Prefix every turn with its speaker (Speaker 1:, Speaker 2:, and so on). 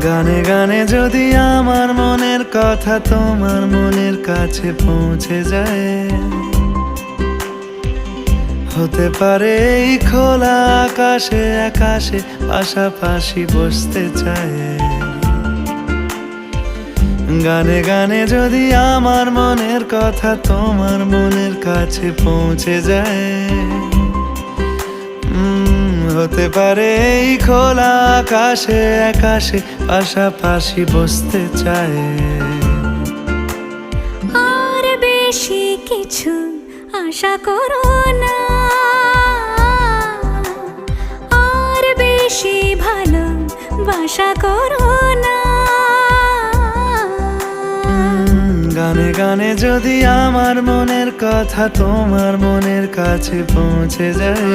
Speaker 1: গানে গানে যদি আমার মনের কথা তোমার মনের কাছে পৌঁছে যায়, হতে পারে এই খোলা আকাশে আকাশে পাশাপাশি বসতে চায়। গানে গানে যদি আমার মনের কথা তোমার মনের কাছে পৌঁছে যায়, হতে পারে এই খোলা আকাশে আকাশে পাশাপাশি বসতে চায়।
Speaker 2: আর বেশি কিছু আশা করো না, আর বেশি ভালোবাসা করো না।
Speaker 1: গানে গানে যদি আমার মনের কথা তোমার মনের কাছে পৌঁছে যায়,